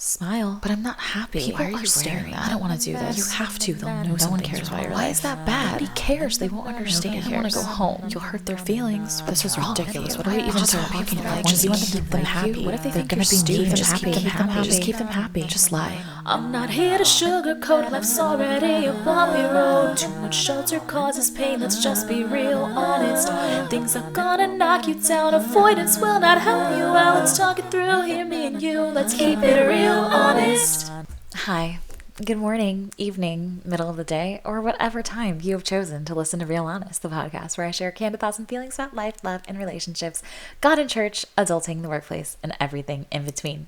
Smile. But I'm not happy. People Why are you staring. I don't want to do this. You have to. They'll know No one something's cares wrong. about your Why life. is that bad? Nobody cares. They won't understand. Nobody I want to cares. go home. You'll hurt their feelings. This was ridiculous. What are we even talking about? Just You want to keep keep them them happy. happy. What if they They're think gonna you're be mean. stupid? Just keep them happy. Just keep them happy. Just lie. I'm not here to sugarcoat, life's already a bumpy road. Too much shelter causes pain, let's just be real honest. Things are gonna knock you down, avoidance will not help you out. Let's talk it through, here me and you, let's keep it real honest. Hi. Good morning, evening, middle of the day, or whatever time you have chosen to listen to Real Honest, the podcast where I share candid thoughts and feelings about life, love, and relationships, God and church, adulting, the workplace, and everything in between.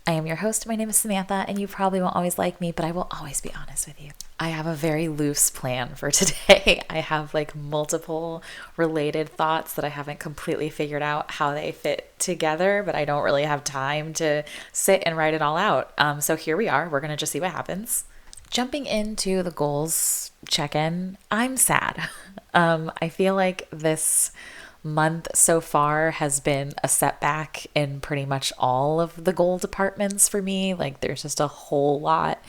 I am your host. My name is Samantha, and you probably won't always like me, but I will always be honest with you. I have a very loose plan for today. I have multiple related thoughts that I haven't completely figured out how they fit together, but I don't really have time to sit and write it all out. So here we are. We're going to just see what happens. Jumping into the goals check-in, I'm sad. I feel like this month so far has been a setback in pretty much all of the goal departments for me. There's just a whole lot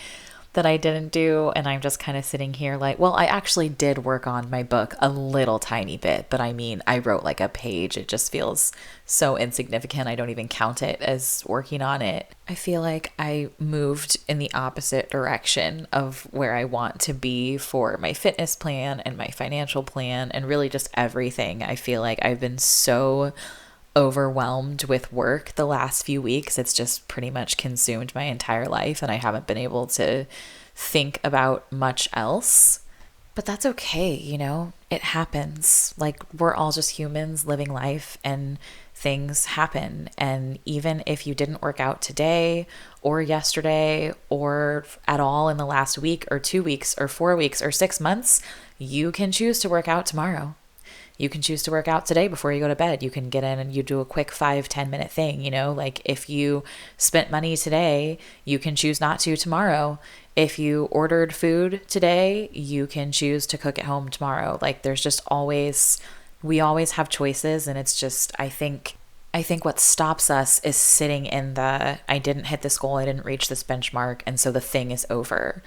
that I didn't do, and I'm just kind of sitting here well, I actually did work on my book a little tiny bit, but I mean, I wrote a page. It just feels so insignificant. I don't even count it as working on it. I feel like I moved in the opposite direction of where I want to be for my fitness plan and my financial plan and really just everything. I feel like I've been so overwhelmed with work the last few weeks. It's just pretty much consumed my entire life, and I haven't been able to think about much else. But that's okay, it happens. We're all just humans living life, and things happen. And even if you didn't work out today or yesterday or at all in the last week or 2 weeks or 4 weeks or 6 months, you can choose to work out tomorrow. You can choose to work out today before you go to bed. You can get in and you do a quick 5-10 minute thing, if you spent money today, you can choose not to tomorrow. If you ordered food today, you can choose to cook at home tomorrow. There's just we always have choices, and it's just, I think what stops us is sitting in I didn't hit this goal, I didn't reach this benchmark, and so the thing is over.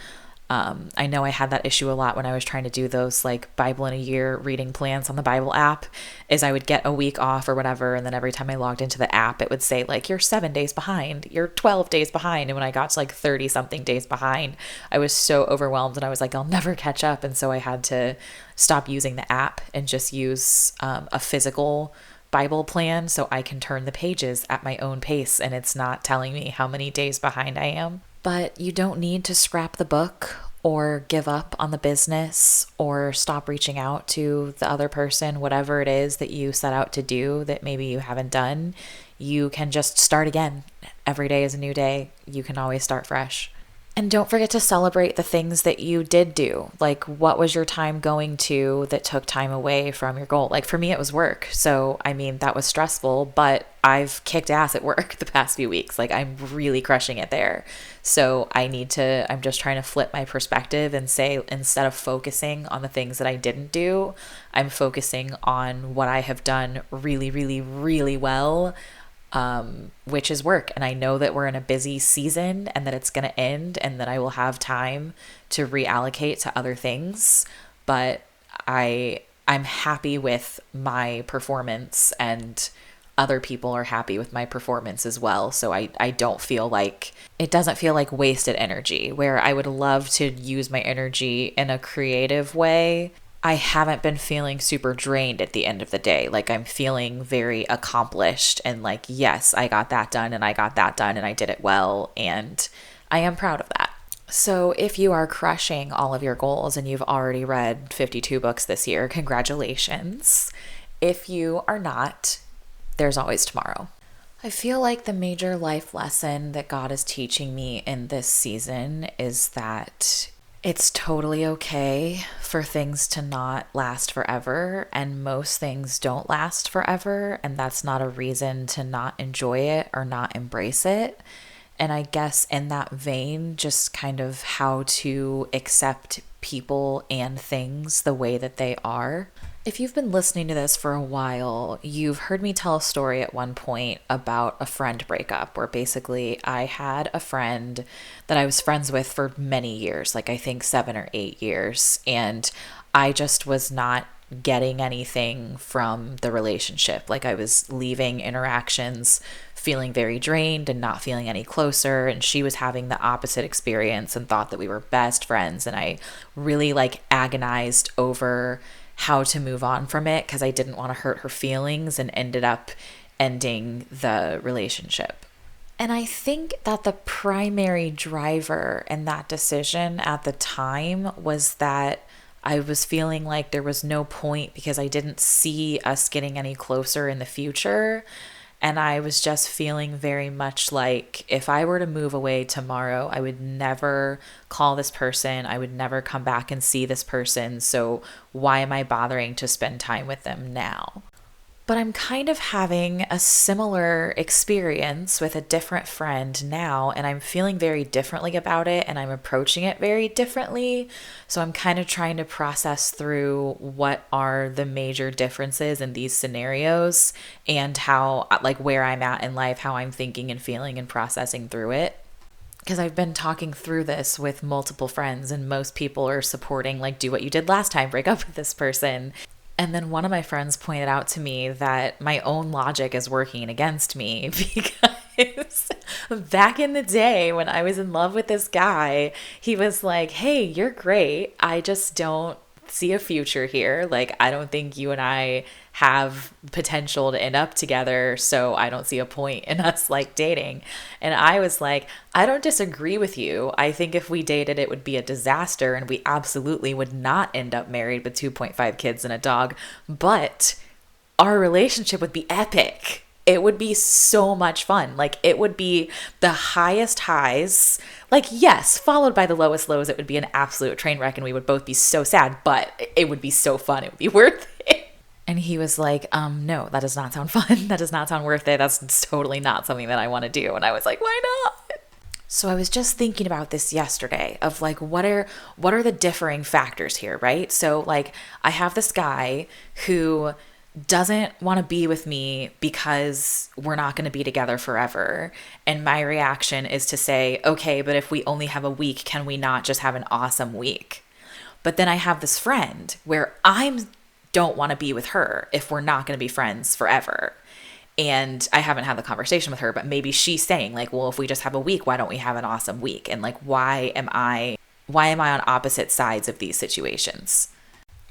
I know I had that issue a lot when I was trying to do those Bible in a year reading plans on the Bible app, is I would get a week off or whatever. And then every time I logged into the app, it would say you're 7 days behind, you're 12 days behind. And when I got to 30 something days behind, I was so overwhelmed and I was I'll never catch up. And so I had to stop using the app and just use a physical Bible plan so I can turn the pages at my own pace. And it's not telling me how many days behind I am. But you don't need to scrap the book or give up on the business or stop reaching out to the other person, whatever it is that you set out to do that maybe you haven't done. You can just start again. Every day is a new day. You can always start fresh. And don't forget to celebrate the things that you did do. What was your time going to that took time away from your goal? For me, it was work. So, I mean, that was stressful, but I've kicked ass at work the past few weeks. I'm really crushing it there. So I'm just trying to flip my perspective and say, instead of focusing on the things that I didn't do, I'm focusing on what I have done really, really, really well, which is work. And I know that we're in a busy season and that it's going to end and that I will have time to reallocate to other things. But I'm happy with my performance, and other people are happy with my performance as well. So I don't feel it doesn't feel like wasted energy, where I would love to use my energy in a creative way. I haven't been feeling super drained at the end of the day. I'm feeling very accomplished and yes, I got that done and I got that done and I did it well. And I am proud of that. So if you are crushing all of your goals and you've already read 52 books this year, congratulations. If you are not, there's always tomorrow. I feel like the major life lesson that God is teaching me in this season is that it's totally okay for things to not last forever, and most things don't last forever, and that's not a reason to not enjoy it or not embrace it. And I guess in that vein, just kind of how to accept people and things the way that they are. If you've been listening to this for a while, you've heard me tell a story at one point about a friend breakup where basically I had a friend that I was friends with for many years, like I think 7 or 8 years, and I just was not getting anything from the relationship. Like I was leaving interactions feeling very drained and not feeling any closer, and she was having the opposite experience and thought that we were best friends, and I really like agonized over how to move on from it because I didn't want to hurt her feelings, and ended up ending the relationship. And I think that the primary driver in that decision at the time was that I was feeling like there was no point because I didn't see us getting any closer in the future. And I was just feeling very much like if I were to move away tomorrow, I would never call this person. I would never come back and see this person. So why am I bothering to spend time with them now? But I'm kind of having a similar experience with a different friend now, and I'm feeling very differently about it, and I'm approaching it very differently. So I'm kind of trying to process through what are the major differences in these scenarios and how, like, where I'm at in life, how I'm thinking and feeling and processing through it. Because I've been talking through this with multiple friends, and most people are supporting, like, do what you did last time, break up with this person. And then one of my friends pointed out to me that my own logic is working against me because back in the day when I was in love with this guy, he was like, hey, you're great. I just don't see a future here. Like, I don't think you and I have potential to end up together, so I don't see a point in us like dating. And I was like, I don't disagree with you. I think if we dated, it would be a disaster, and we absolutely would not end up married with 2.5 kids and a dog, but our relationship would be epic. It would be so much fun. Like, it would be the highest highs, like, yes, followed by the lowest lows. It would be an absolute train wreck, and we would both be so sad, but it would be so fun. It would be worth it. And he was like, no, that does not sound fun. That does not sound worth it. That's totally not something that I want to do. And I was like, why not? So I was just thinking about this yesterday of like, what are the differing factors here, right? So like, I have this guy who doesn't want to be with me because we're not going to be together forever. And my reaction is to say, okay, but if we only have a week, can we not just have an awesome week? But then I have this friend where I don't want to be with her if we're not going to be friends forever. And I haven't had the conversation with her, but maybe she's saying like, well, if we just have a week, why don't we have an awesome week? And like, why am I on opposite sides of these situations?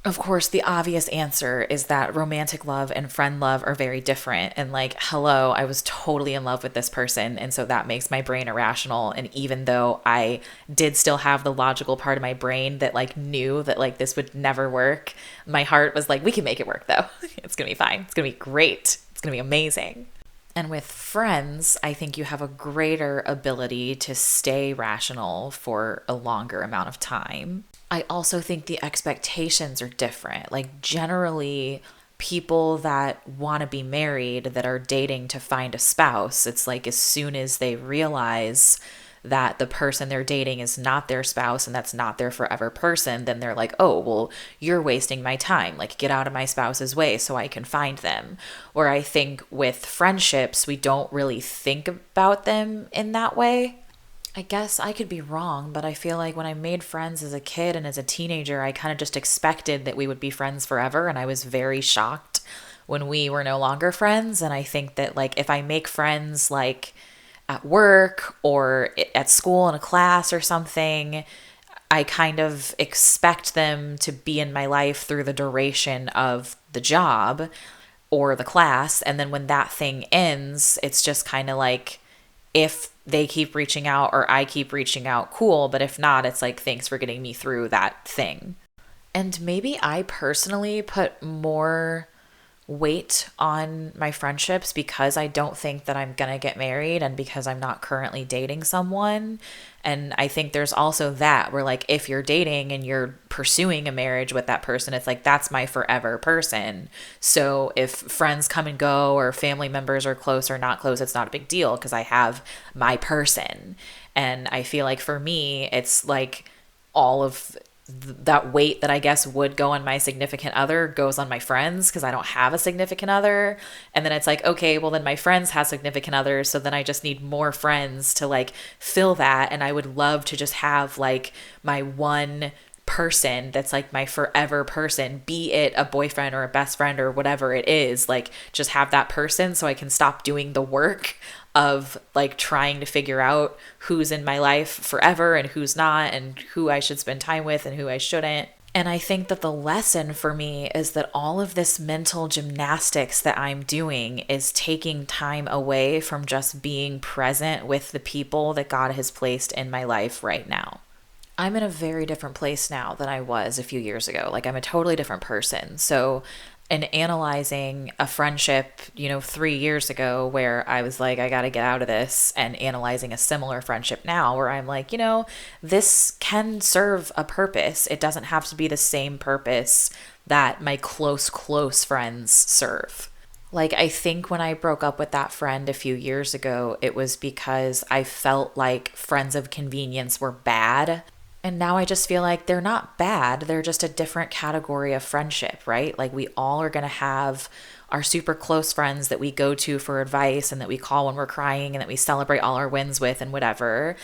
Of course, the obvious answer is that romantic love and friend love are very different. And like, hello, I was totally in love with this person. And so that makes my brain irrational. And even though I did still have the logical part of my brain that like knew that like this would never work, my heart was like, we can make it work though. It's going to be fine. It's going to be great. It's going to be amazing. And with friends, I think you have a greater ability to stay rational for a longer amount of time. I also think the expectations are different. Like generally, people that want to be married, that are dating to find a spouse, it's like as soon as they realize that the person they're dating is not their spouse and that's not their forever person, then they're like, oh, well, you're wasting my time. Like, get out of my spouse's way so I can find them. Or I think with friendships, we don't really think about them in that way. I guess I could be wrong, but I feel like when I made friends as a kid and as a teenager, I kind of just expected that we would be friends forever. And I was very shocked when we were no longer friends. And I think that like if I make friends like at work or at school in a class or something, I kind of expect them to be in my life through the duration of the job or the class. And then when that thing ends, it's just kind of like, if they keep reaching out or I keep reaching out, cool. But if not, it's like, thanks for getting me through that thing. And maybe I personally put more weight on my friendships because I don't think that I'm going to get married and because I'm not currently dating someone. And I think there's also that where like, if you're dating and you're pursuing a marriage with that person, it's like, that's my forever person. So if friends come and go or family members are close or not close, it's not a big deal because I have my person. And I feel like for me, it's like all of that weight that I guess would go on my significant other goes on my friends because I don't have a significant other. And then it's like, okay, well then my friends have significant others. So then I just need more friends to like fill that. And I would love to just have like my one person that's like my forever person, be it a boyfriend or a best friend or whatever it is, like just have that person so I can stop doing the work of like trying to figure out who's in my life forever and who's not and who I should spend time with and who I shouldn't. And I think that the lesson for me is that all of this mental gymnastics that I'm doing is taking time away from just being present with the people that God has placed in my life right now. I'm in a very different place now than I was a few years ago. Like I'm a totally different person. So in analyzing a friendship, 3 years ago where I was like, I got to get out of this, and analyzing a similar friendship now where I'm like, this can serve a purpose. It doesn't have to be the same purpose that my close friends serve. Like, I think when I broke up with that friend a few years ago, it was because I felt like friends of convenience were bad. And now I just feel like they're not bad. They're just a different category of friendship, right? Like we all are going to have our super close friends that we go to for advice and that we call when we're crying and that we celebrate all our wins with and whatever.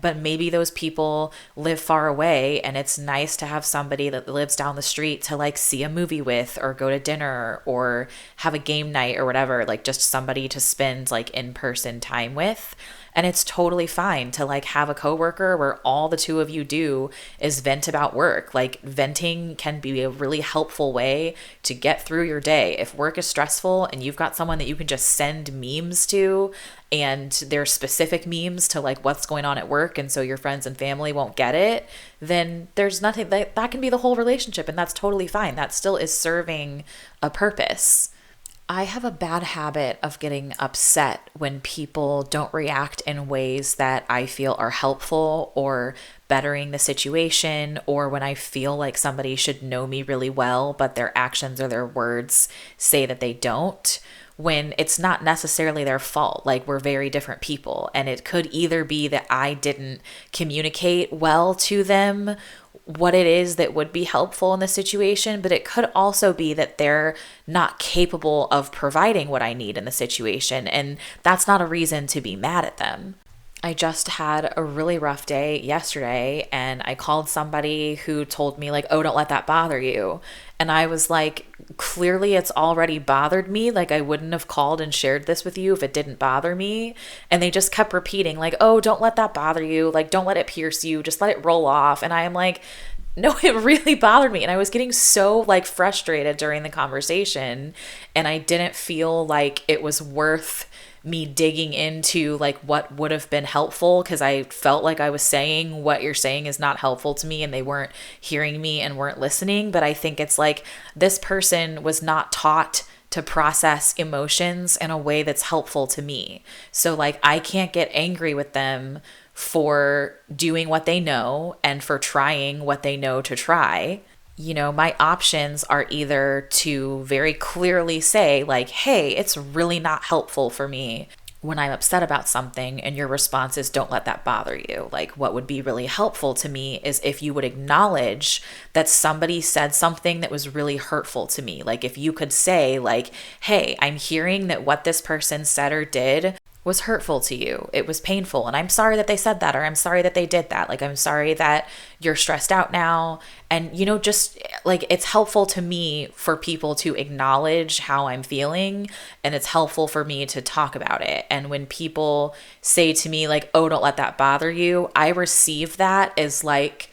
But maybe those people live far away and it's nice to have somebody that lives down the street to like see a movie with or go to dinner or have a game night or whatever, like just somebody to spend like in-person time with. And it's totally fine to like have a coworker where all the two of you do is vent about work. Like venting can be a really helpful way to get through your day. If work is stressful and you've got someone that you can just send memes to, and there's specific memes to like what's going on at work, and so your friends and family won't get it, then there's nothing that can be the whole relationship, and that's totally fine. That still is serving a purpose. I have a bad habit of getting upset when people don't react in ways that I feel are helpful or bettering the situation, or when I feel like somebody should know me really well, but their actions or their words say that they don't, when it's not necessarily their fault. Like we're very different people, and it could either be that I didn't communicate well to them what it is that would be helpful in the situation, but it could also be that they're not capable of providing what I need in the situation, and that's not a reason to be mad at them. I just had a really rough day yesterday, and I called somebody who told me like, oh, don't let that bother you. And I was like, clearly it's already bothered me. Like I wouldn't have called and shared this with you if it didn't bother me. And they just kept repeating like, oh, don't let that bother you. Like, don't let it pierce you. Just let it roll off. And I am like, no, it really bothered me. And I was getting so like frustrated during the conversation, and I didn't feel like it was worth me digging into like what would have been helpful, because I felt like I was saying what you're saying is not helpful to me and they weren't hearing me and weren't listening. But I think it's like this person was not taught to process emotions in a way that's helpful to me. So like I can't get angry with them for doing what they know and for trying what they know to try. My options are either to very clearly say like, hey, it's really not helpful for me when I'm upset about something, and your response is don't let that bother you. Like what would be really helpful to me is if you would acknowledge that somebody said something that was really hurtful to me. Like if you could say like, hey, I'm hearing that what this person said or did was hurtful to you. It was painful, and I'm sorry that they said that, or I'm sorry that they did that. Like I'm sorry that you're stressed out now. And just like it's helpful to me for people to acknowledge how I'm feeling, and it's helpful for me to talk about it. And when people say to me like, oh, don't let that bother you, I receive that as like,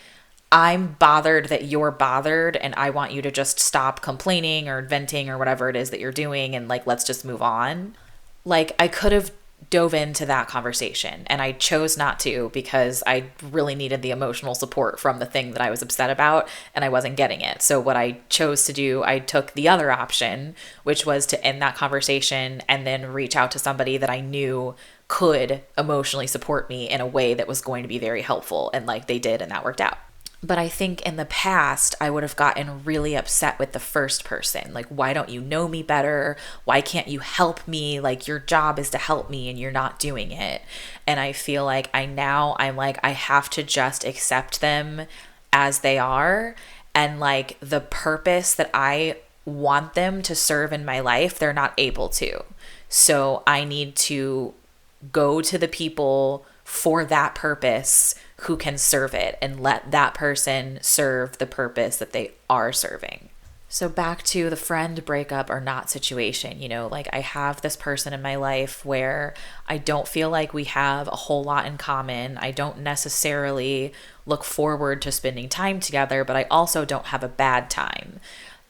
I'm bothered that you're bothered, and I want you to just stop complaining or venting or whatever it is that you're doing, and like let's just move on. Like I could have dove into that conversation, and I chose not to because I really needed the emotional support from the thing that I was upset about, and I wasn't getting it. So what I chose to do, I took the other option, which was to end that conversation and then reach out to somebody that I knew could emotionally support me in a way that was going to be very helpful, and like they did, and that worked out. But I think in the past, I would have gotten really upset with the first person. Like, why don't you know me better? Why can't you help me? Like, your job is to help me and you're not doing it. And I feel like I'm like, I have to just accept them as they are, and like the purpose that I want them to serve in my life, they're not able to. So I need to go to the people for that purpose who can serve it and let that person serve the purpose that they are serving. So back to the friend breakup or not situation, like I have this person in my life where I don't feel like we have a whole lot in common. I don't necessarily look forward to spending time together, but I also don't have a bad time.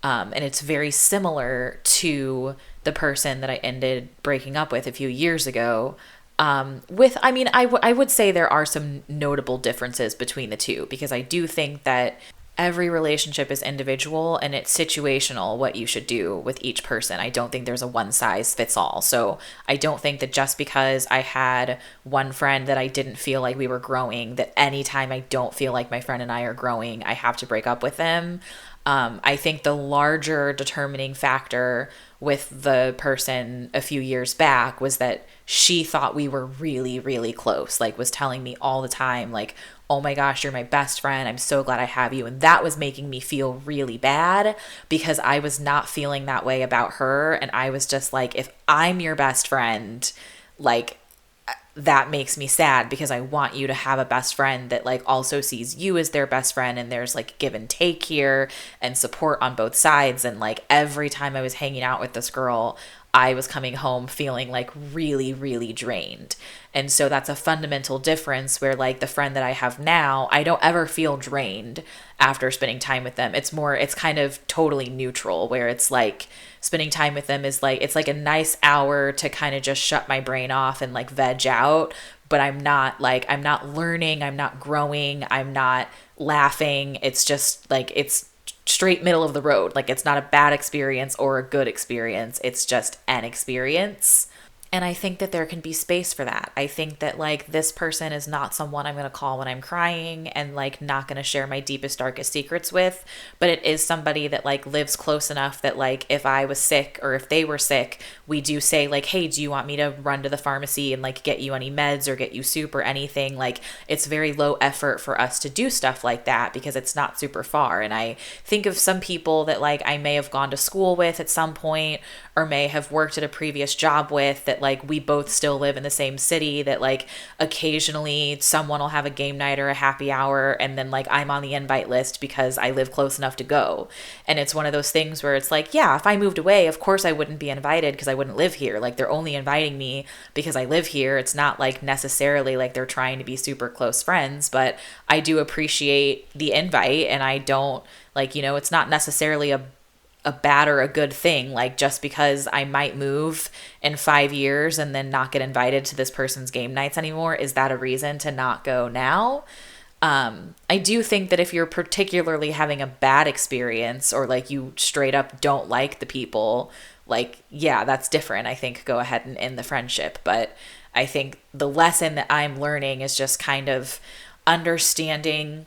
And it's very similar to the person that I ended breaking up with a few years ago. I would say there are some notable differences between the two, because I do think that every relationship is individual and it's situational what you should do with each person. I don't think there's a one size fits all. So I don't think that just because I had one friend that I didn't feel like we were growing, that anytime I don't feel like my friend and I are growing, I have to break up with them. I think the larger determining factor with the person a few years back was that she thought we were really, really close, like was telling me all the time, like, oh my gosh, you're my best friend. I'm so glad I have you. And that was making me feel really bad because I was not feeling that way about her. And I was just like, if I'm your best friend, like, that makes me sad because I want you to have a best friend that like also sees you as their best friend, and there's like give and take here and support on both sides. And like every time I was hanging out with this girl, I was coming home feeling like really, really drained. And so that's a fundamental difference where like the friend that I have now, I don't ever feel drained after spending time with them. It's kind of totally neutral, where it's like spending time with them is like, it's like a nice hour to kind of just shut my brain off and like veg out. But I'm not learning, I'm not growing, I'm not laughing. It's just like, it's straight middle of the road. Like it's not a bad experience or a good experience. It's just an experience. And I think that there can be space for that. I think that like this person is not someone I'm going to call when I'm crying and like not going to share my deepest, darkest secrets with, but it is somebody that like lives close enough that like if I was sick or if they were sick, we do say like, hey, do you want me to run to the pharmacy and like get you any meds or get you soup or anything? Like it's very low effort for us to do stuff like that because it's not super far. And I think of some people that like I may have gone to school with at some point or may have worked at a previous job with that like we both still live in the same city, that like occasionally someone will have a game night or a happy hour and then like I'm on the invite list because I live close enough to go. And it's one of those things where it's like, yeah, if I moved away, of course I wouldn't be invited because I wouldn't live here. Like they're only inviting me because I live here. It's not like necessarily like they're trying to be super close friends, but I do appreciate the invite, and I don't like, it's not necessarily a bad or a good thing. Like just because I might move in 5 years and then not get invited to this person's game nights anymore, is that a reason to not go now? I do think that if you're particularly having a bad experience or like you straight up don't like the people, like, yeah, that's different. I think go ahead and end the friendship. But I think the lesson that I'm learning is just kind of understanding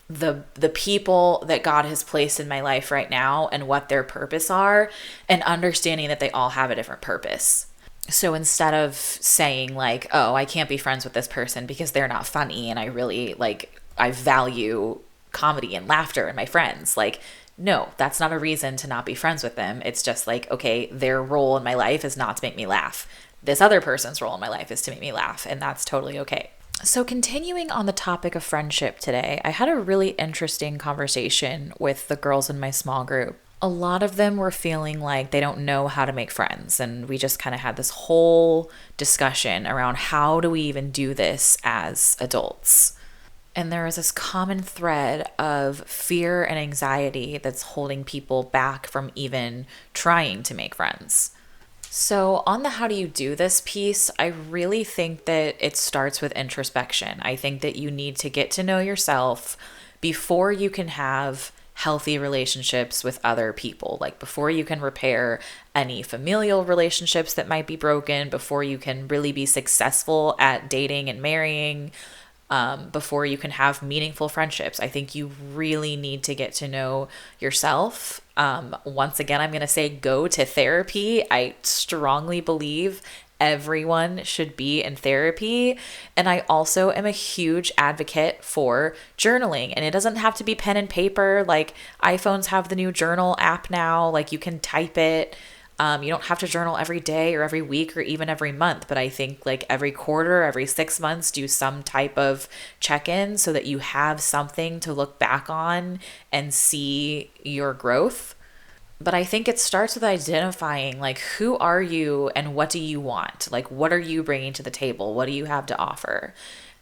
the people that God has placed in my life right now and what their purpose are, and understanding that they all have a different purpose. So instead of saying like, oh, I can't be friends with this person because they're not funny and I value comedy and laughter in my friends, like, no, that's not a reason to not be friends with them. It's just like, okay, their role in my life is not to make me laugh. This other person's role in my life is to make me laugh, and that's totally okay. So continuing on the topic of friendship today, I had a really interesting conversation with the girls in my small group. A lot of them were feeling like they don't know how to make friends, and we just kind of had this whole discussion around how do we even do this as adults. And there is this common thread of fear and anxiety that's holding people back from even trying to make friends. So on the how do you do this piece, I really think that it starts with introspection. I think that you need to get to know yourself before you can have healthy relationships with other people, like before you can repair any familial relationships that might be broken, before you can really be successful at dating and marrying, before you can have meaningful friendships. I think you really need to get to know yourself. Once again, I'm going to say go to therapy. I strongly believe everyone should be in therapy. And I also am a huge advocate for journaling. And it doesn't have to be pen and paper. Like iPhones have the new journal app now. Like you can type it. You don't have to journal every day or every week or even every month, but I think like every quarter, every 6 months, do some type of check-in so that you have something to look back on and see your growth. But I think it starts with identifying like, who are you and what do you want? Like, what are you bringing to the table? What do you have to offer?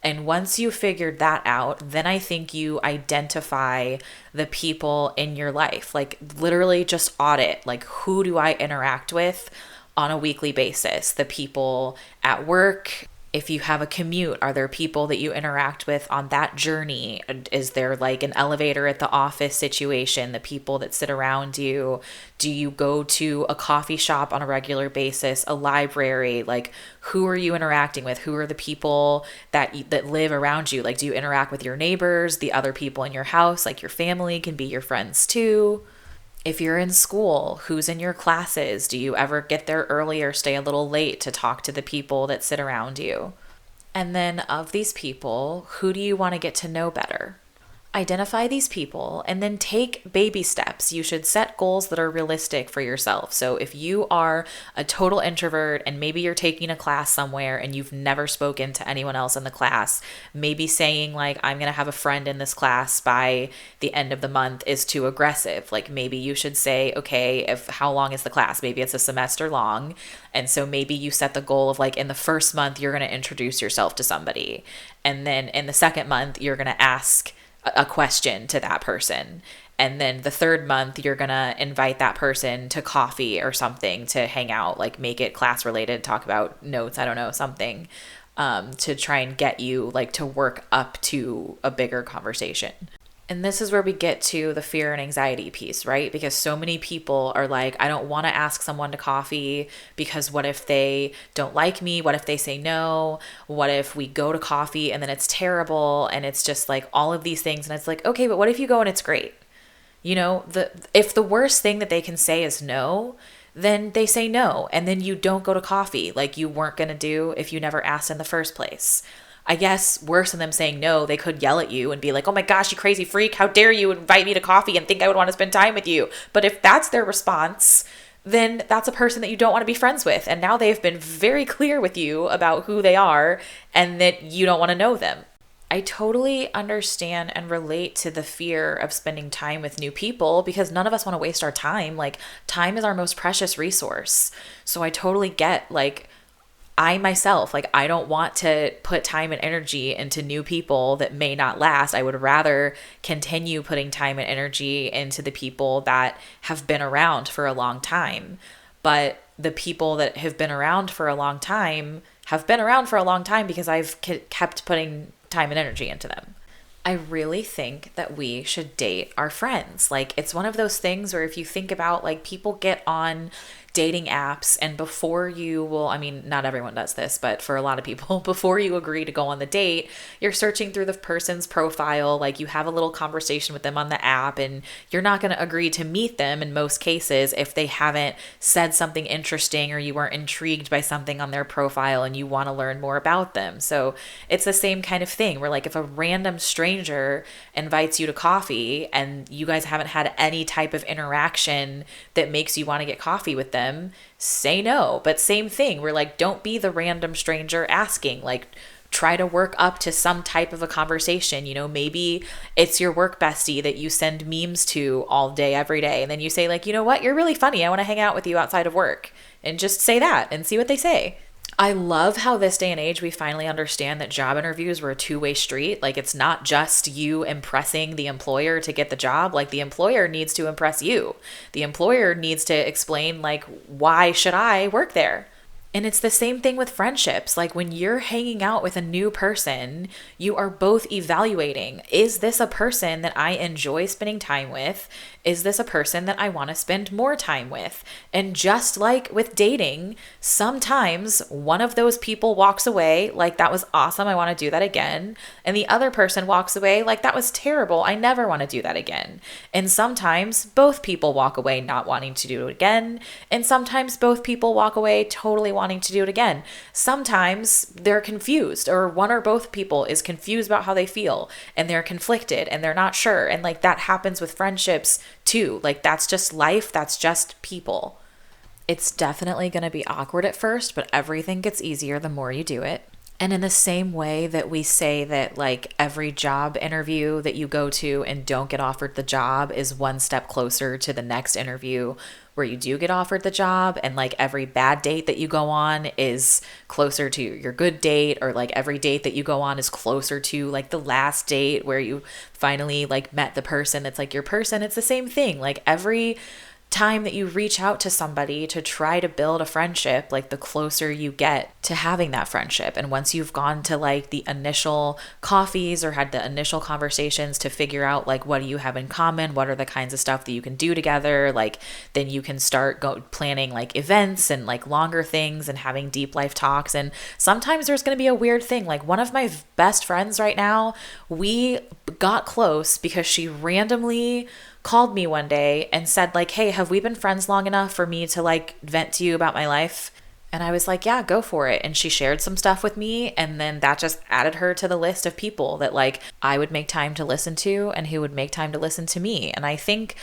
And once you figured that out, then I think you identify the people in your life. Like literally just audit, like who do I interact with on a weekly basis? The people at work. If you have a commute, are there people that you interact with on that journey? Is there like an elevator at the office situation, the people that sit around you? Do you go to a coffee shop on a regular basis, a library? Like who are you interacting with? Who are the people that live around you? Like do you interact with your neighbors, the other people in your house? Like your family can be your friends too. If you're in school, who's in your classes? Do you ever get there early or stay a little late to talk to the people that sit around you? And then of these people, who do you want to get to know better? Identify these people and then take baby steps. You should set goals that are realistic for yourself. So if you are a total introvert and maybe you're taking a class somewhere and you've never spoken to anyone else in the class, maybe saying like, I'm going to have a friend in this class by the end of the month is too aggressive. Like maybe you should say, okay, how long is the class? Maybe it's a semester long. And so maybe you set the goal of like in the first month, you're going to introduce yourself to somebody. And then in the second month, you're going to ask a question to that person. And then the third month, you're going to invite that person to coffee or something to hang out, like make it class related, talk about notes, I don't know, something to try and get you like to work up to a bigger conversation. And this is where we get to the fear and anxiety piece, right? Because so many people are like, I don't want to ask someone to coffee because what if they don't like me? What if they say no? What if we go to coffee and then it's terrible? And it's just like all of these things. And it's like, okay, but what if you go and it's great? You know, if the worst thing that they can say is no, then they say no. And then you don't go to coffee like you weren't going to do if you never asked in the first place. I guess worse than them saying no, they could yell at you and be like, oh my gosh, you crazy freak. How dare you invite me to coffee and think I would want to spend time with you? But if that's their response, then that's a person that you don't want to be friends with. And now they've been very clear with you about who they are and that you don't want to know them. I totally understand and relate to the fear of spending time with new people because none of us want to waste our time. Like time is our most precious resource. So I totally get like, I myself, like, I don't want to put time and energy into new people that may not last. I would rather continue putting time and energy into the people that have been around for a long time. But the people that have been around for a long time have been around for a long time because I've kept putting time and energy into them. I really think that we should date our friends. Like, it's one of those things where if you think about, like, people get on dating apps and before you will, I mean, not everyone does this, but for a lot of people, before you agree to go on the date, you're searching through the person's profile, like you have a little conversation with them on the app and you're not going to agree to meet them in most cases if they haven't said something interesting or you weren't intrigued by something on their profile and you want to learn more about them. So it's the same kind of thing where like if a random stranger invites you to coffee and you guys haven't had any type of interaction that makes you want to get coffee with them, say no. But same thing, we're like, don't be the random stranger asking, like try to work up to some type of a conversation. You know, maybe it's your work bestie that you send memes to all day, every day. And then you say like, you know what, you're really funny. I want to hang out with you outside of work, and just say that and see what they say. I love how this day and age we finally understand that job interviews were a two-way street. Like it's not just you impressing the employer to get the job. Like the employer needs to impress you. The employer needs to explain like, why should I work there? And it's the same thing with friendships. Like when you're hanging out with a new person, you are both evaluating, is this a person that I enjoy spending time with? Is this a person that I want to spend more time with? And just like with dating, sometimes one of those people walks away like, that was awesome, I want to do that again. And the other person walks away like, that was terrible, I never want to do that again. And sometimes both people walk away not wanting to do it again. And sometimes both people walk away totally wanting wanting to do it again. Sometimes they're confused, or one or both people is confused about how they feel and they're conflicted and they're not sure. And like that happens with friendships too. Like that's just life. That's just people. It's definitely going to be awkward at first, but everything gets easier the more you do it. And in the same way that we say that like every job interview that you go to and don't get offered the job is one step closer to the next interview where you do get offered the job, and like every bad date that you go on is closer to your good date, or like every date that you go on is closer to like the last date where you finally like met the person that's like your person. It's the same thing. Like every time that you reach out to somebody to try to build a friendship, like the closer you get to having that friendship. And once you've gone to like the initial coffees or had the initial conversations to figure out like what do you have in common, what are the kinds of stuff that you can do together, like then you can start planning like events and like longer things and having deep life talks. And sometimes there's going to be a weird thing. Like one of my best friends right now, we got close because she randomly called me one day and said like, hey, have we been friends long enough for me to like vent to you about my life? And I was like, yeah, go for it. And she shared some stuff with me. And then that just added her to the list of people that like I would make time to listen to and who would make time to listen to me. And I think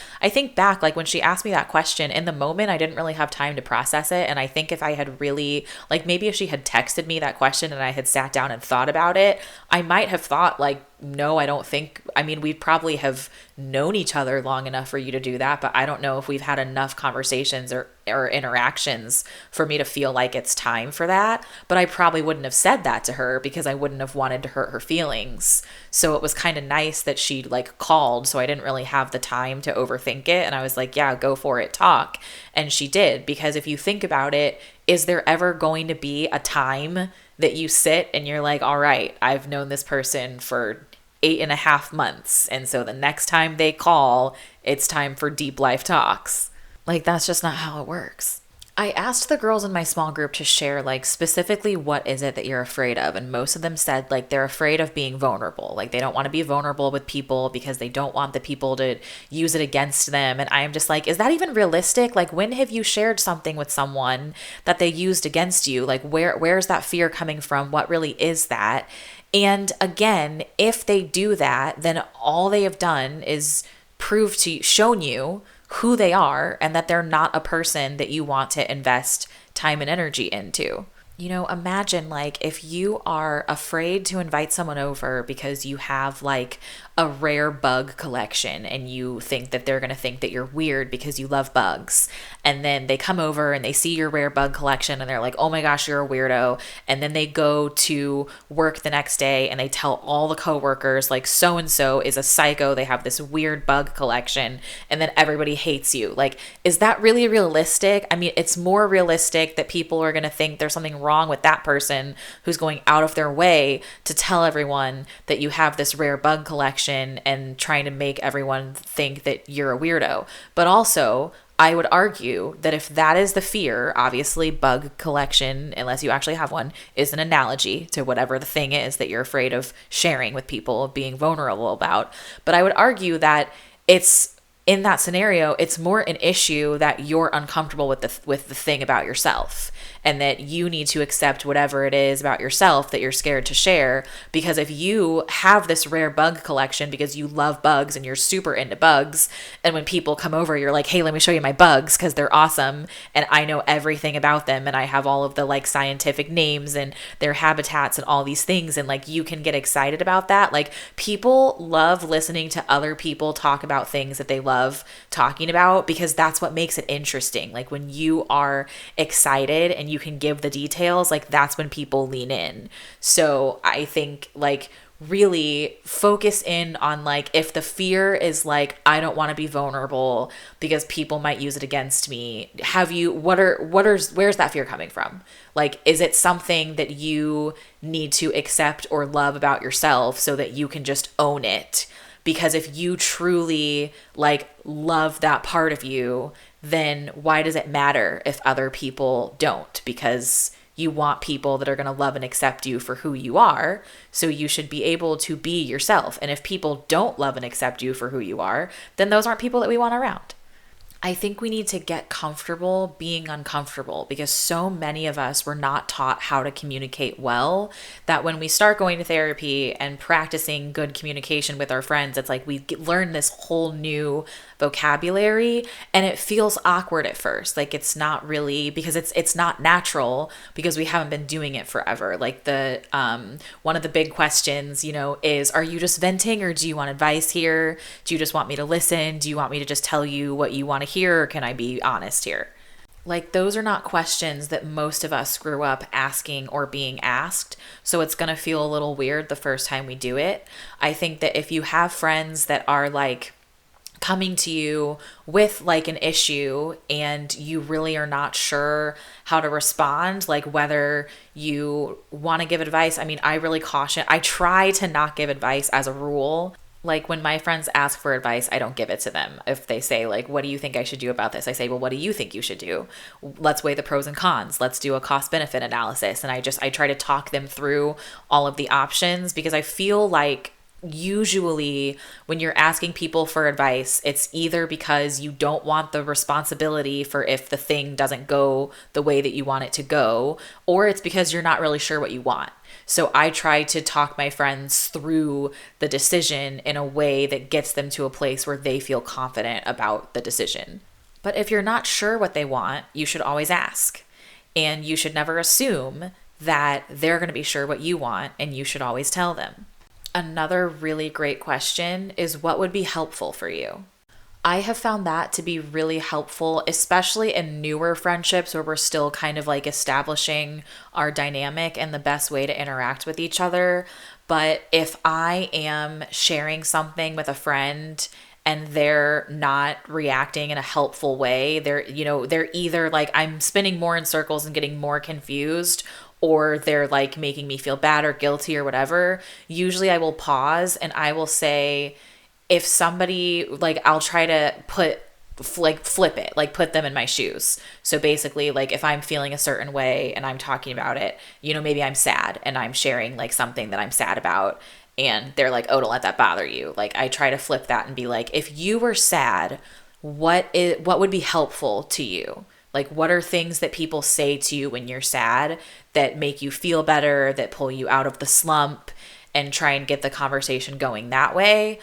back, like when she asked me that question in the moment, I didn't really have time to process it. And I think if I had really, like maybe if she had texted me that question and I had sat down and thought about it, I might have thought like, no, I don't think, I mean, we probably have known each other long enough for you to do that, but I don't know if we've had enough conversations or interactions for me to feel like it's time for that. But I probably wouldn't have said that to her because I wouldn't have wanted to hurt her feelings. So it was kind of nice that she like called, so I didn't really have the time to overthink it. And I was like, yeah, go for it, talk. And she did, because if you think about it, is there ever going to be a time that you sit and you're like, all right, I've known this person for 8.5 months. And so the next time they call, it's time for deep life talks. Like, that's just not how it works. I asked the girls in my small group to share, like, specifically what is it that you're afraid of? And most of them said, like, they're afraid of being vulnerable. Like, they don't want to be vulnerable with people because they don't want the people to use it against them. And I am just like, is that even realistic? Like, when have you shared something with someone that they used against you? Like, where's that fear coming from? What really is that? And again, if they do that, then all they have done is shown you who they are and that they're not a person that you want to invest time and energy into. You know, imagine like if you are afraid to invite someone over because you have like a rare bug collection and you think that they're going to think that you're weird because you love bugs. And then they come over and they see your rare bug collection and they're like, oh my gosh, you're a weirdo. And then they go to work the next day and they tell all the coworkers like so-and-so is a psycho. They have this weird bug collection, and then everybody hates you. Like, is that really realistic? I mean, it's more realistic that people are going to think there's something wrong with that person who's going out of their way to tell everyone that you have this rare bug collection and trying to make everyone think that you're a weirdo. But also, I would argue that if that is the fear, obviously bug collection, unless you actually have one, is an analogy to whatever the thing is that you're afraid of sharing with people, of being vulnerable about. But I would argue that it's, in that scenario, it's more an issue that you're uncomfortable with the thing about yourself, and that you need to accept whatever it is about yourself that you're scared to share. Because if you have this rare bug collection because you love bugs and you're super into bugs, and when people come over, you're like, hey, let me show you my bugs because they're awesome and I know everything about them and I have all of the like scientific names and their habitats and all these things, and like you can get excited about that. Like, people love listening to other people talk about things that they love talking about because that's what makes it interesting. Like, when you are excited and you can give the details, like that's when people lean in. So I think like really focus in on like, if the fear is like, I don't want to be vulnerable because people might use it against me. Where's that fear coming from? Like, is it something that you need to accept or love about yourself so that you can just own it? Because if you truly like love that part of you, then why does it matter if other people don't? Because you want people that are going to love and accept you for who you are. So you should be able to be yourself. And if people don't love and accept you for who you are, then those aren't people that we want around. I think we need to get comfortable being uncomfortable, because so many of us were not taught how to communicate well, that when we start going to therapy and practicing good communication with our friends, it's like we learn this whole new vocabulary, and it feels awkward at first. Like it's not really, because it's not natural, because we haven't been doing it forever. Like the one of the big questions, is, are you just venting, or do you want advice here? Do you just want me to listen? Do you want me to just tell you what you want to hear, or can I be honest here? Like, those are not questions that most of us grew up asking or being asked. So it's going to feel a little weird the first time we do it. I think that if you have friends that are like coming to you with like an issue and you really are not sure how to respond, like whether you want to give advice. I mean, I try to not give advice as a rule. Like when my friends ask for advice, I don't give it to them. If they say like, what do you think I should do about this? I say, well, what do you think you should do? Let's weigh the pros and cons. Let's do a cost benefit analysis. And I try to talk them through all of the options, because I feel like usually when you're asking people for advice, it's either because you don't want the responsibility for if the thing doesn't go the way that you want it to go, or it's because you're not really sure what you want. So I try to talk my friends through the decision in a way that gets them to a place where they feel confident about the decision. But if you're not sure what they want, you should always ask. And you should never assume that they're going to be sure what you want, and you should always tell them. Another really great question is, what would be helpful for you? I have found that to be really helpful, especially in newer friendships where we're still kind of like establishing our dynamic and the best way to interact with each other. But if I am sharing something with a friend and they're not reacting in a helpful way, they're either like, I'm spinning more in circles and getting more confused, or they're like making me feel bad or guilty or whatever, usually I will pause and I will say, if somebody, like, I'll try to flip it, like put them in my shoes. So basically, like if I'm feeling a certain way and I'm talking about it, maybe I'm sad and I'm sharing like something that I'm sad about, and they're like, oh, don't let that bother you. Like I try to flip that and be like, if you were sad, what would be helpful to you? Like, what are things that people say to you when you're sad that make you feel better, that pull you out of the slump, and try and get the conversation going that way.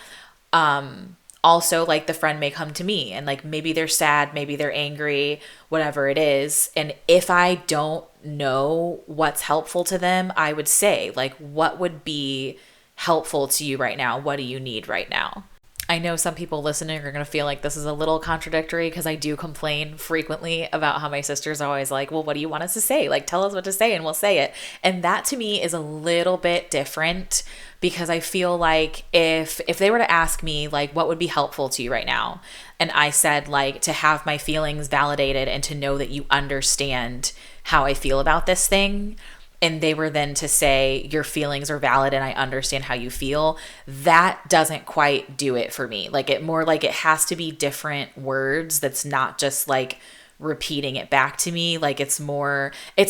Also, like the friend may come to me and like maybe they're sad, maybe they're angry, whatever it is. And if I don't know what's helpful to them, I would say, like, what would be helpful to you right now? What do you need right now? I know some people listening are going to feel like this is a little contradictory, because I do complain frequently about how my sister's always like, well, what do you want us to say? Like, tell us what to say and we'll say it. And that to me is a little bit different, because I feel like if they were to ask me, like, what would be helpful to you right now? And I said, like, to have my feelings validated and to know that you understand how I feel about this thing, and they were then to say, your feelings are valid and I understand how you feel, that doesn't quite do it for me. Like, it has to be different words. That's not just like repeating it back to me. Like, it's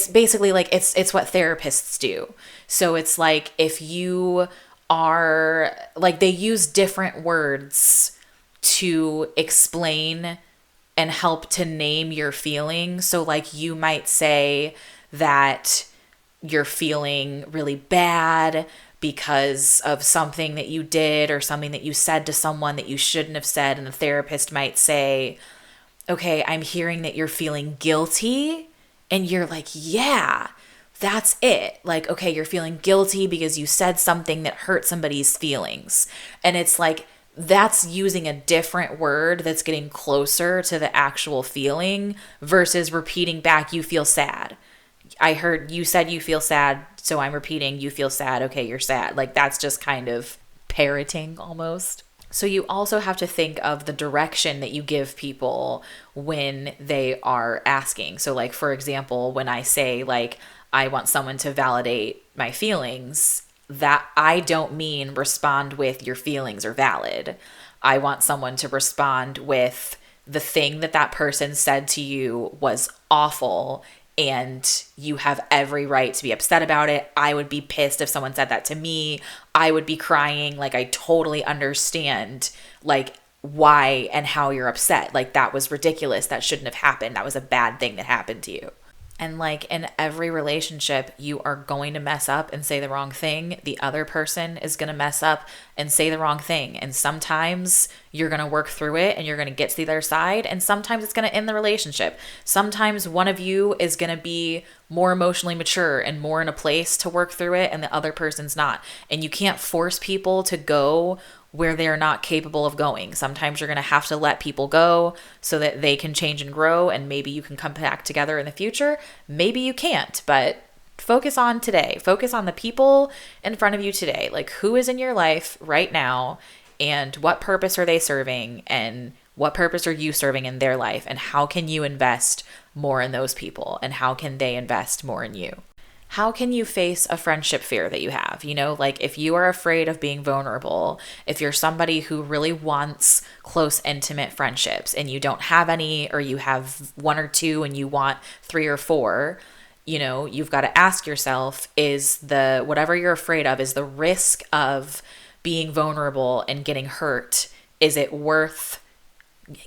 basically like, it's what therapists do. So it's like, if you are like, they use different words to explain and help to name your feelings. So like, you might say that you're feeling really bad because of something that you did or something that you said to someone that you shouldn't have said. And the therapist might say, okay, I'm hearing that you're feeling guilty. And you're like, yeah, that's it. Like, okay, you're feeling guilty because you said something that hurt somebody's feelings. And it's like, that's using a different word that's getting closer to the actual feeling versus repeating back, you feel sad. I heard you said you feel sad, so I'm repeating, you feel sad, okay, you're sad. Like, that's just kind of parroting almost. So you also have to think of the direction that you give people when they are asking. So like, for example, when I say like, I want someone to validate my feelings, that I don't mean respond with your feelings are valid. I want someone to respond with the thing that person said to you was awful, and you have every right to be upset about it. I would be pissed if someone said that to me. I would be crying. Like, I totally understand. Like, why and how you're upset. Like, that was ridiculous. That shouldn't have happened. That was a bad thing that happened to you. And like in every relationship, you are going to mess up and say the wrong thing. The other person is going to mess up and say the wrong thing. And sometimes you're going to work through it and you're going to get to the other side. And sometimes it's going to end the relationship. Sometimes one of you is going to be more emotionally mature and more in a place to work through it, and the other person's not. And you can't force people to go where they're not capable of going. Sometimes you're going to have to let people go so that they can change and grow, and maybe you can come back together in the future. Maybe you can't, but focus on today. Focus on the people in front of you today. Like, who is in your life right now, and what purpose are they serving, and what purpose are you serving in their life, and how can you invest more in those people, and how can they invest more in you? How can you face a friendship fear that you have? You know, like if you are afraid of being vulnerable, if you're somebody who really wants close, intimate friendships and you don't have any, or you have one or two and you want 3 or 4, you know, you've got to ask yourself, is the whatever you're afraid of, is the risk of being vulnerable and getting hurt, is it worth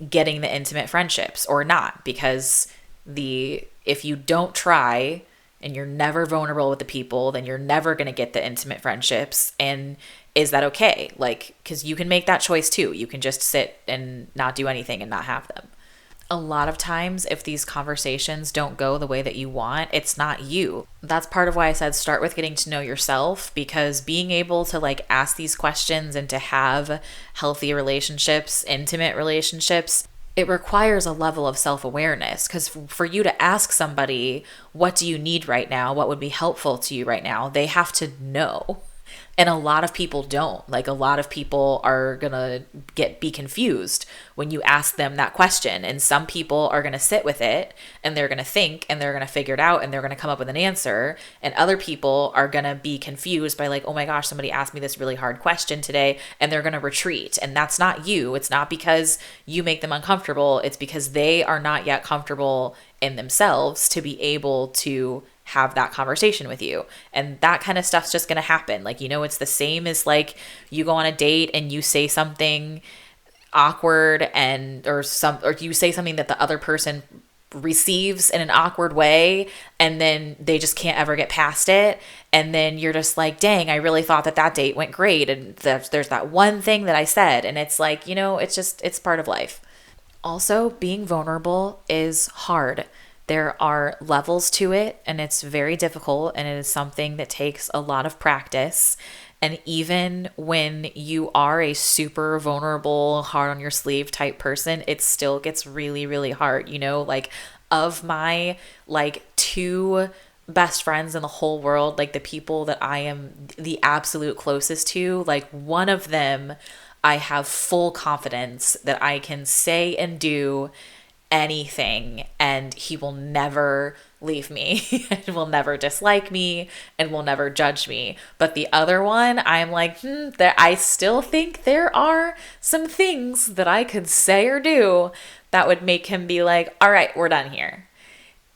getting the intimate friendships or not? Because if you don't try and you're never vulnerable with the people, then you're never going to get the intimate friendships. And is that okay? Like, because you can make that choice too. You can just sit and not do anything and not have them. A lot of times, if these conversations don't go the way that you want, it's not you. That's part of why I said start with getting to know yourself, because being able to like ask these questions and to have healthy relationships, intimate relationships, it requires a level of self-awareness, because for you to ask somebody, what do you need right now? What would be helpful to you right now? They have to know. And a lot of people don't. Like, a lot of people are going to be confused when you ask them that question. And some people are going to sit with it and they're going to think and they're going to figure it out and they're going to come up with an answer. And other people are going to be confused by like, oh my gosh, somebody asked me this really hard question today, and they're going to retreat. And that's not you. It's not because you make them uncomfortable. It's because they are not yet comfortable in themselves to be able to have that conversation with you. And that kind of stuff's just going to happen. Like, you know, it's the same as like you go on a date and you say something awkward or you say something that the other person receives in an awkward way, and then they just can't ever get past it. And then you're just like, dang, I really thought that date went great. And there's that one thing that I said. And it's like, you know, it's part of life. Also, being vulnerable is hard. There are levels to it, and it's very difficult, and it is something that takes a lot of practice. And even when you are a super vulnerable, hard on your sleeve type person, it still gets really, really hard. You know, like, of my like 2 best friends in the whole world, like the people that I am the absolute closest to, like one of them, I have full confidence that I can say and do anything and he will never leave me and will never dislike me and will never judge me. But the other one, I'm like, I still think there are some things that I could say or do that would make him be like, all right, we're done here.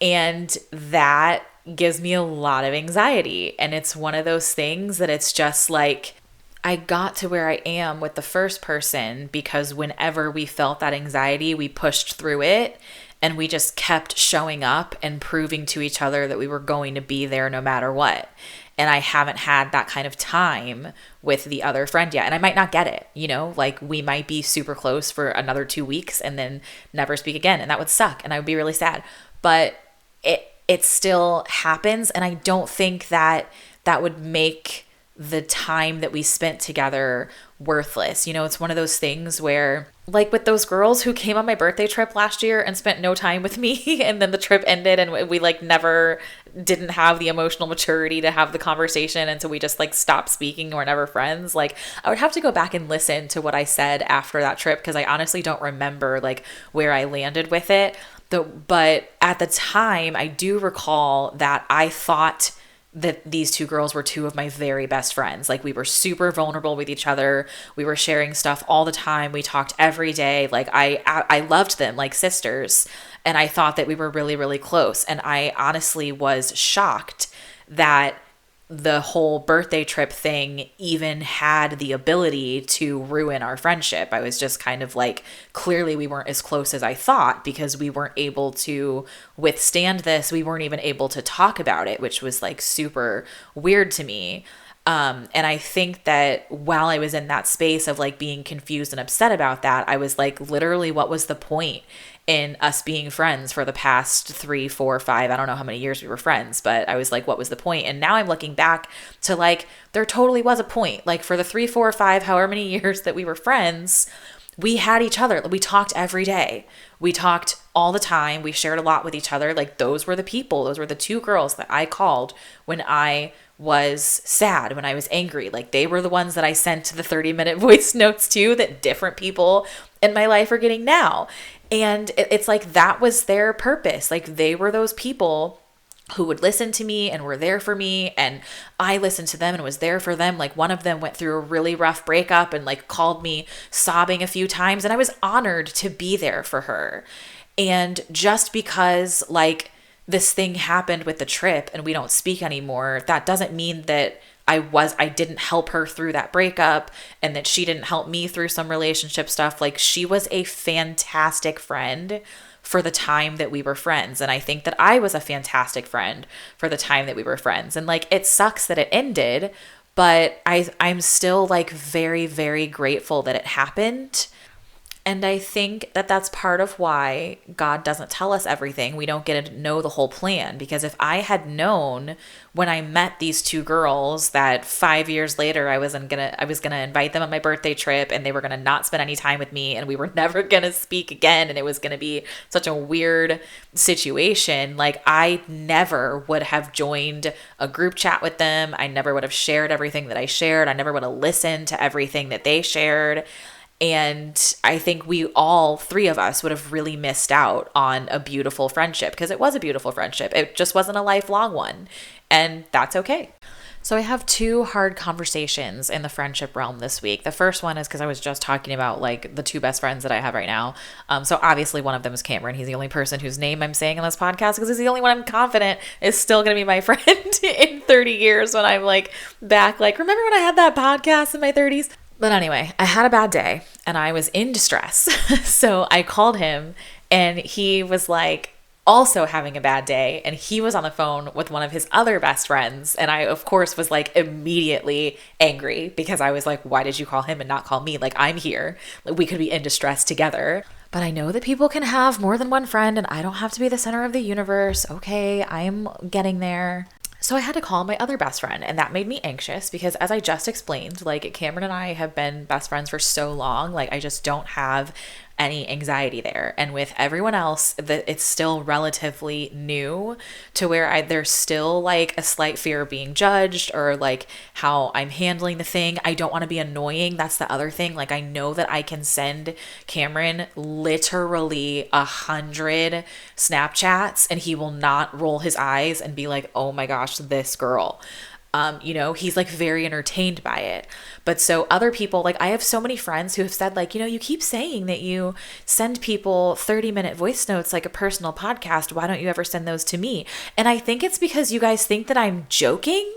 And that gives me a lot of anxiety. And it's one of those things that it's just like, I got to where I am with the first person because whenever we felt that anxiety, we pushed through it and we just kept showing up and proving to each other that we were going to be there no matter what. And I haven't had that kind of time with the other friend yet. And I might not get it, you know, like we might be super close for another 2 weeks and then never speak again. And that would suck. And I would be really sad. But it still happens. And I don't think that would make the time that we spent together worthless. You know, it's one of those things where, like with those girls who came on my birthday trip last year and spent no time with me and then the trip ended and we like never didn't have the emotional maturity to have the conversation, and so we just like stopped speaking and we're never friends. Like, I would have to go back and listen to what I said after that trip because I honestly don't remember like where I landed with it. But at the time, I do recall that I thought that these 2 girls were 2 of my very best friends. Like, we were super vulnerable with each other. We were sharing stuff all the time. We talked every day. Like, I loved them like sisters. And I thought that we were really, really close. And I honestly was shocked that the whole birthday trip thing even had the ability to ruin our friendship. I was just kind of like, clearly we weren't as close as I thought because we weren't able to withstand this. We weren't even able to talk about it, which was like super weird to me. And I think that while I was in that space of like being confused and upset about that, I was like, literally, what was the point in us being friends for the past 3, 4, 5, I don't know how many years we were friends, but I was like, what was the point? And now I'm looking back to like, there totally was a point. Like for the 3, 4, 5, however many years that we were friends, we had each other. We talked every day. We talked all the time. We shared a lot with each other. Like those were the people. Those were the 2 girls that I called when I was sad, when I was angry. Like they were the ones that I sent the 30-minute voice notes to that different people in my life are getting now. And it's like that was their purpose. Like they were those people who would listen to me and were there for me, and I listened to them and was there for them. Like one of them went through a really rough breakup and like called me sobbing a few times, and I was honored to be there for her. And just because like this thing happened with the trip and we don't speak anymore, that doesn't mean that I didn't help her through that breakup and that she didn't help me through some relationship stuff. Like she was a fantastic friend for the time that we were friends. And I think that I was a fantastic friend for the time that we were friends. And like, it sucks that it ended, but I'm still like very, very grateful that it happened. And I think that that's part of why God doesn't tell us everything. We don't get to know the whole plan. Because if I had known when I met these 2 girls that 5 years later I was gonna invite them on my birthday trip and they were gonna not spend any time with me and we were never gonna speak again and it was gonna be such a weird situation, like I never would have joined a group chat with them. I never would have shared everything that I shared. I never would have listened to everything that they shared. And I think we all 3 of us would have really missed out on a beautiful friendship, because it was a beautiful friendship. It just wasn't a lifelong one. And that's okay. So I have 2 hard conversations in the friendship realm this week. The first one is because I was just talking about like the 2 best friends that I have right now. So obviously one of them is Cameron. He's the only person whose name I'm saying on this podcast because he's the only one I'm confident is still going to be my friend in 30 years when I'm like back, like, remember when I had that podcast in my 30s? But anyway, I had a bad day and I was in distress. So I called him and he was like also having a bad day. And he was on the phone with one of his other best friends. And I, of course, was like immediately angry because I was like, why did you call him and not call me? Like, I'm here. Like, we could be in distress together. But I know that people can have more than one friend and I don't have to be the center of the universe. Okay, I'm getting there. So I had to call my other best friend, and that made me anxious because, as I just explained, like Cameron and I have been best friends for so long, like I just don't have any anxiety there. And with everyone else, it's still relatively new to where there's still like a slight fear of being judged or like how I'm handling the thing. I don't want to be annoying. That's the other thing. Like I know that I can send Cameron literally 100 Snapchats and he will not roll his eyes and be like, oh my gosh, this girl. He's like very entertained by it. But so other people, like I have so many friends who have said like, you keep saying that you send people 30-minute voice notes like a personal podcast. Why don't you ever send those to me? And I think it's because you guys think that I'm joking.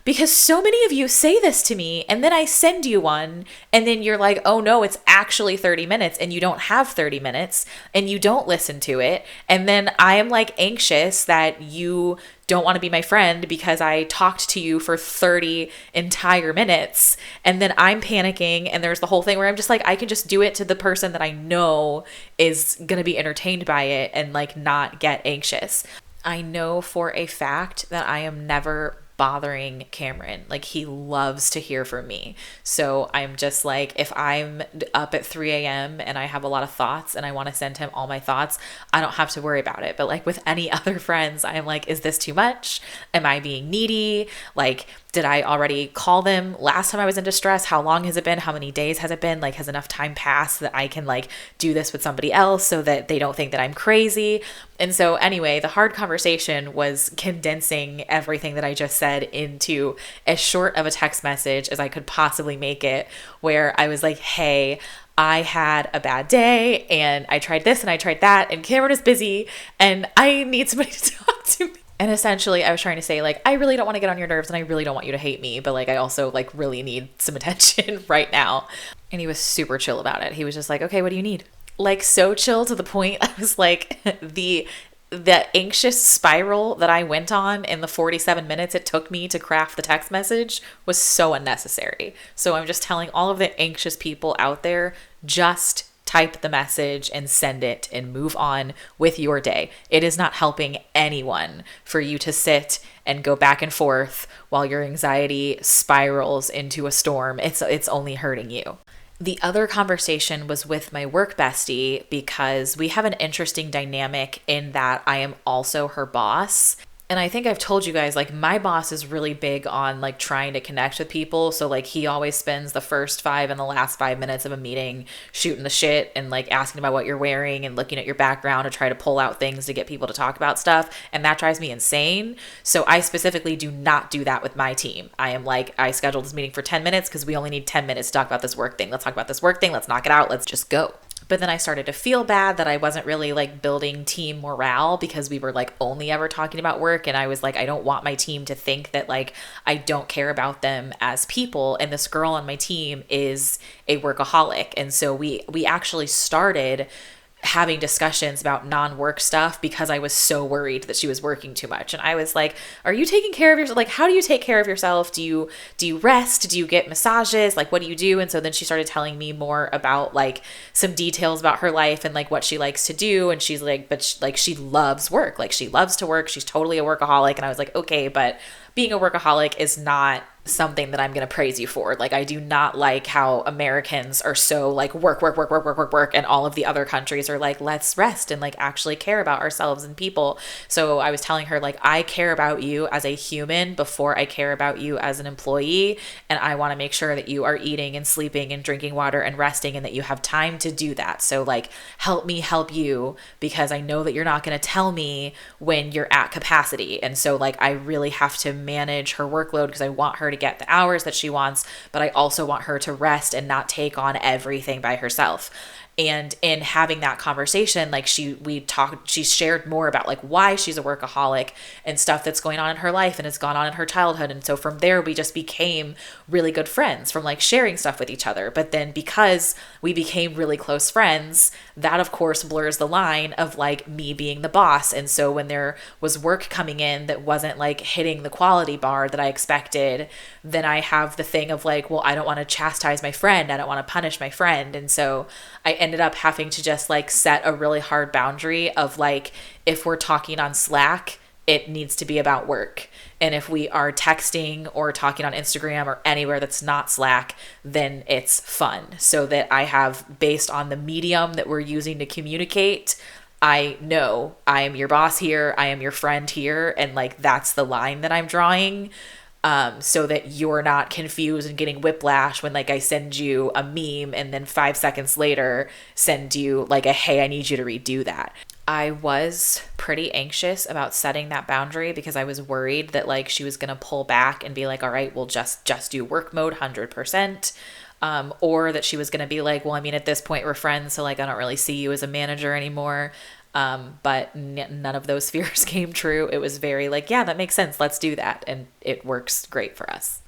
Because so many of you say this to me and then I send you one and then you're like, oh no, it's actually 30 minutes and you don't have 30 minutes and you don't listen to it. And then I am like anxious that you don't want to be my friend because I talked to you for 30 entire minutes. And then I'm panicking and there's the whole thing where I'm just like, I can just do it to the person that I know is going to be entertained by it and like not get anxious. I know for a fact that I am never bothering Cameron. Like he loves to hear from me. So I'm just like, if I'm up at 3 a.m. and I have a lot of thoughts and I want to send him all my thoughts, I don't have to worry about it. But like with any other friends, I'm like, is this too much? Am I being needy? Like, did I already call them last time I was in distress? How long has it been? How many days has it been? Like, has enough time passed that I can like do this with somebody else so that they don't think that I'm crazy? And so anyway, the hard conversation was condensing everything that I just said into as short of a text message as I could possibly make it, where I was like, hey, I had a bad day and I tried this and I tried that and Cameron is busy and I need somebody to talk to me. And essentially I was trying to say like, I really don't want to get on your nerves and I really don't want you to hate me, but like I also like really need some attention right now. And he was super chill about it. He was just like, okay, what do you need? Like so chill to the point I was like the anxious spiral that I went on in the 47 minutes it took me to craft the text message was so unnecessary. So I'm just telling all of the anxious people out there, just type the message and send it and move on with your day. It is not helping anyone for you to sit and go back and forth while your anxiety spirals into a storm. It's only hurting you. The other conversation was with my work bestie because we have an interesting dynamic in that I am also her boss. And I think I've told you guys, like, my boss is really big on like trying to connect with people. So like he always spends the first 5 and the last 5 minutes of a meeting shooting the shit and like asking about what you're wearing and looking at your background to try to pull out things to get people to talk about stuff. And that drives me insane. So I specifically do not do that with my team. I am like, I scheduled this meeting for 10 minutes because we only need 10 minutes to talk about this work thing. Let's talk about this work thing. Let's knock it out. Let's just go. But then I started to feel bad that I wasn't really like building team morale because we were like only ever talking about work. And I was like, I don't want my team to think that like I don't care about them as people. And this girl on my team is a workaholic. And so we actually started having discussions about non-work stuff because I was so worried that she was working too much. And I was like, are you taking care of yourself? Like, how do you take care of yourself? Do you rest? Do you get massages? Like, what do you do? And so then she started telling me more about like some details about her life and like what she likes to do. And she's like, but she loves work. Like she loves to work. She's totally a workaholic. And I was like, okay, but being a workaholic is not something that I'm going to praise you for. Like, I do not like how Americans are so like work, and all of the other countries are like, let's rest and like actually care about ourselves and people. So I was telling her like, I care about you as a human before I care about you as an employee. And I want to make sure that you are eating and sleeping and drinking water and resting and that you have time to do that. So like, help me help you because I know that you're not going to tell me when you're at capacity. And so like, I really have to manage her workload because I want her to get the hours that she wants, but I also want her to rest and not take on everything by herself. And in having that conversation, like she shared more about like why she's a workaholic and stuff that's going on in her life and has gone on in her childhood. And so from there, we just became really good friends from like sharing stuff with each other. But then because we became really close friends, that of course blurs the line of like me being the boss. And so when there was work coming in that wasn't like hitting the quality bar that I expected, then I have the thing of like, well, I don't want to chastise my friend. I don't want to punish my friend. And so I ended up having to just like set a really hard boundary of like, if we're talking on Slack, it needs to be about work. And if we are texting or talking on Instagram or anywhere that's not Slack, then it's fun. So that I have, based on the medium that we're using to communicate, I know I am your boss here, I am your friend here, and like that's the line that I'm drawing. So that you're not confused and getting whiplash when like I send you a meme and then 5 seconds later send you like a, hey, I need you to redo that. I was pretty anxious about setting that boundary because I was worried that like she was going to pull back and be like, all right, we'll just do work mode 100%. Or that she was going to be like, well, I mean, at this point we're friends. So like, I don't really see you as a manager anymore. But none of those fears came true. It was very like, yeah, that makes sense. Let's do that. And it works great for us.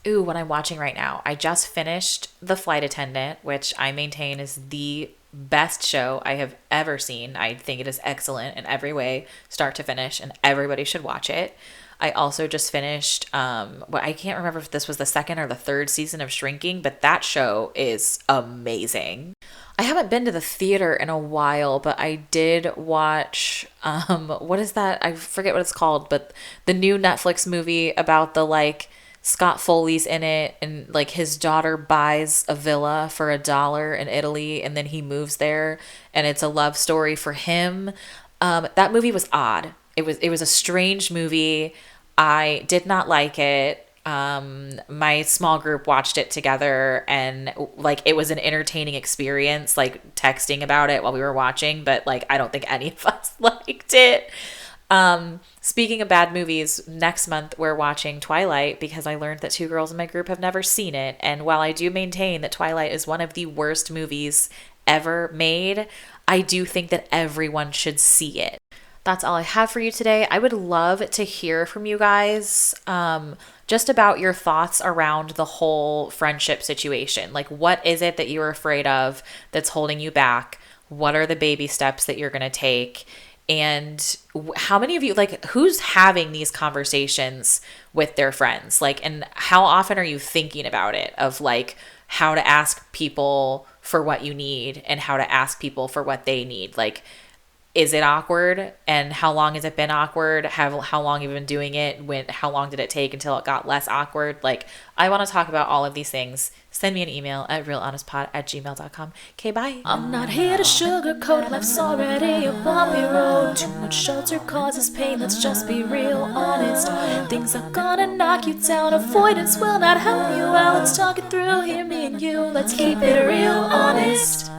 Ooh, what I'm watching right now, I just finished The Flight Attendant, which I maintain is the best show I have ever seen. I think it is excellent in every way, start to finish, and everybody should watch it. I also just finished, I can't remember if this was the second or the third season of Shrinking, but that show is amazing. I haven't been to the theater in a while, but I did watch, what is that? I forget what it's called, but the new Netflix movie about the like Scott Foley's in it and like his daughter buys a villa for $1 in Italy and then he moves there and it's a love story for him. That movie was odd. It was a strange movie. I did not like it. My small group watched it together and like it was an entertaining experience, like texting about it while we were watching, but like I don't think any of us liked it. Speaking of bad movies, next month we're watching Twilight because I learned that 2 girls in my group have never seen it. And while I do maintain that Twilight is one of the worst movies ever made, I do think that everyone should see it. that's all I have for you today. I would love to hear from you guys just about your thoughts around the whole friendship situation. Like, what is it that you're afraid of that's holding you back? What are the baby steps that you're going to take? And how many of you, like, who's having these conversations with their friends? Like, and how often are you thinking about it, of like how to ask people for what you need and how to ask people for what they need? Like, is it awkward? And how long has it been awkward? How long have you been doing it? How long did it take until it got less awkward? Like, I want to talk about all of these things. Send me an email at realhonestpod@gmail.com. Okay, bye. I'm not here to sugarcoat, life's already a bumpy road. Too much shelter causes pain, let's just be real honest. Things are gonna knock you down, avoidance will not help you out. Let's talk it through, here me and you, let's keep it real honest.